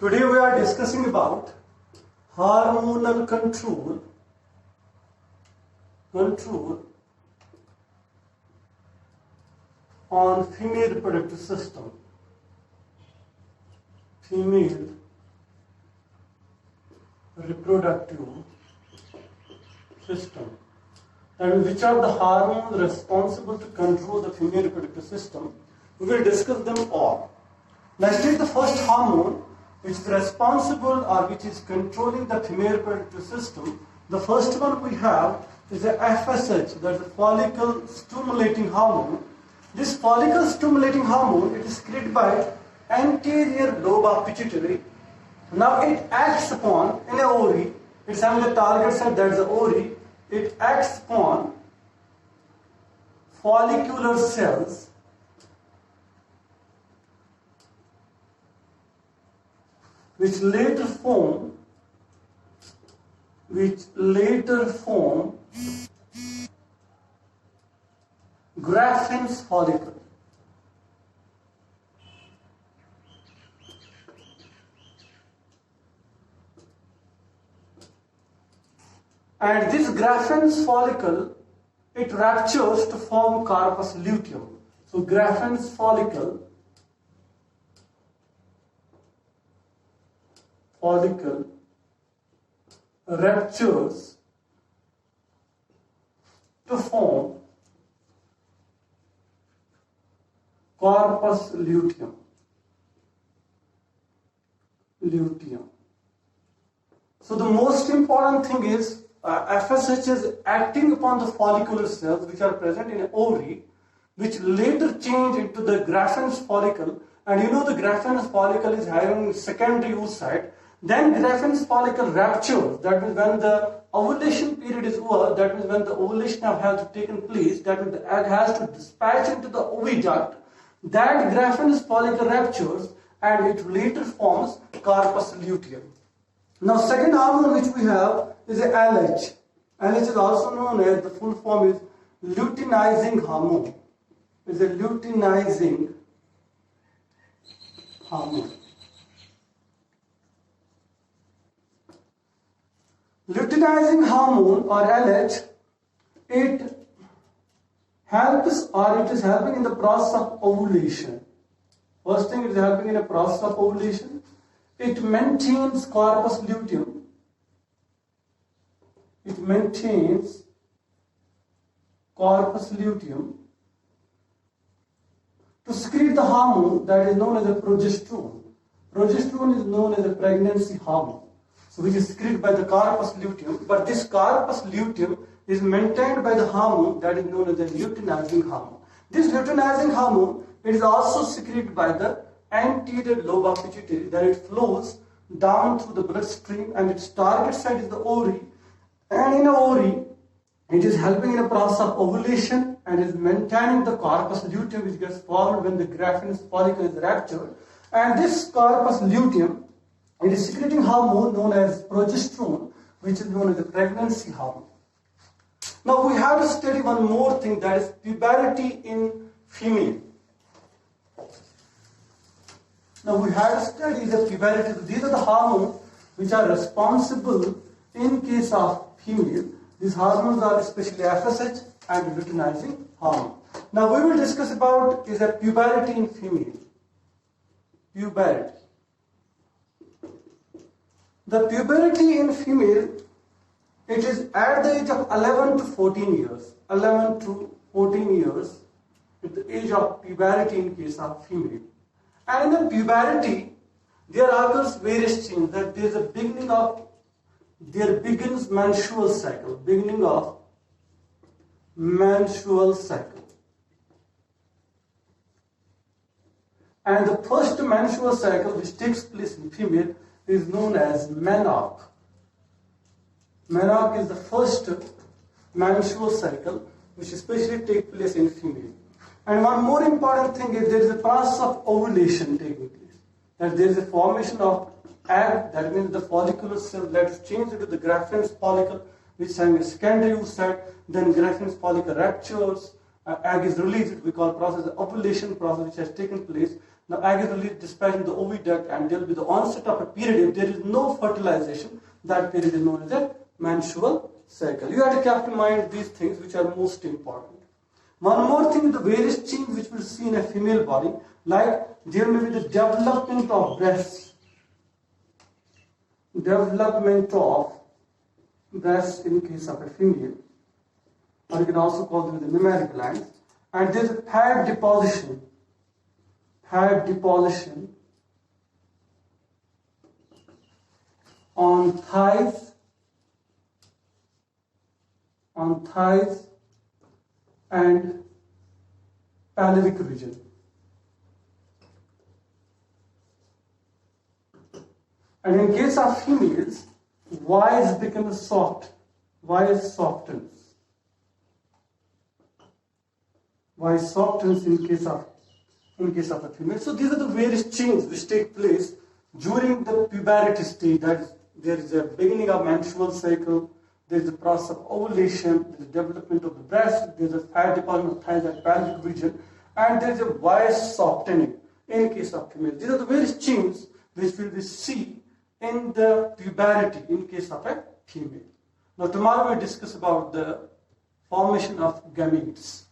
Today we are discussing about hormonal control on female reproductive system. Female reproductive system. And which are the hormones responsible to control the female reproductive system? We will discuss them all. Let's take the first hormone which is responsible or which is controlling the female reproductive system. The first one we have is the FSH, that is the follicle stimulating hormone. This follicle stimulating hormone, it is secreted by anterior lobe of pituitary. Now it acts upon in a ovary. It's having the target site, that's the ovary. It acts upon follicular cells which later form Graffin's follicle. And this Graffin's follicle, it ruptures to form corpus luteum. So Graffin's follicle ruptures to form corpus luteum. So the most important thing is FSH is acting upon the follicular cells which are present in an ovary, which later change into the Graffin's follicle. And you know the Graffin's follicle is having secondary oocyte. Then Graffin's follicle ruptures. That means when the ovulation period is over, that means when the ovulation has taken place, that means the egg has to dispatch into the oviduct. That Graffin's follicle ruptures and it later forms corpus luteum. Now second hormone which we have is a LH. LH is also known as, the full form is luteinizing hormone. Is a luteinizing hormone. Luteinizing hormone or LH, it helps or it is helping in the process of ovulation. First thing, it is helping in the process of ovulation. It maintains corpus luteum. It maintains corpus luteum to secrete the hormone that is known as a progesterone. Progesterone is known as a pregnancy hormone, so which is secreted by the corpus luteum. But this corpus luteum is maintained by the hormone that is known as the luteinizing hormone. This luteinizing hormone, it is also secreted by the anterior lobe of pituitary, that it flows down through the bloodstream and its target site is the ovary. And in the ovary, it is helping in the process of ovulation and is maintaining the corpus luteum which gets formed when the Graffin's follicle is ruptured. And this corpus luteum, it is secreting hormone known as progesterone, which is known as the pregnancy hormone. Now we have to study one more thing, that is puberty in female. Now we have to study the puberty. These are the hormones which are responsible in case of female. These hormones are especially FSH and luteinizing hormone. Now we will discuss about is a puberty in female. Puberty. The puberty in female, it is at the age of 11 to 14 years. 11 to 14 years is the age of puberty in case of female. And in the puberty, there occurs various changes. That there is a beginning of, there begins menstrual cycle. Beginning of menstrual cycle. And the first menstrual cycle which takes place in female is known as menarche. Menarche is the first menstrual cycle which especially takes place in female. And one more important thing is there is a process of ovulation taking place. That there is a formation of egg, that means the follicular cell that is changed into the Graffin's follicle, which is having a secondary oocyte. Then Graffin's follicle ruptures, egg is released. We call process the ovulation process which has taken place. Now egg is released dispatched in the oviduct, and there will be the onset of a period. If there is no fertilization, that period is known as a menstrual cycle. You have to keep in mind these things which are most important. One more thing, the various changes which we'll see in a female body, like there may be the development of breasts, in case of a female, or you can also call them the mammary glands, and there's a fat deposition on thighs and pelvic region. And in case of females, Y becomes soft. Y softens. Y softens in case of a female. So these are the various changes which take place during the puberty stage. That is, there is a beginning of menstrual cycle. There is the process of ovulation. There is development of the breast. There is a fat deposition of thighs and pelvic region, and there is a Y softening in case of female. These are the various changes which we will see in the puberty in case of a female. Now tomorrow we will discuss about the formation of gametes.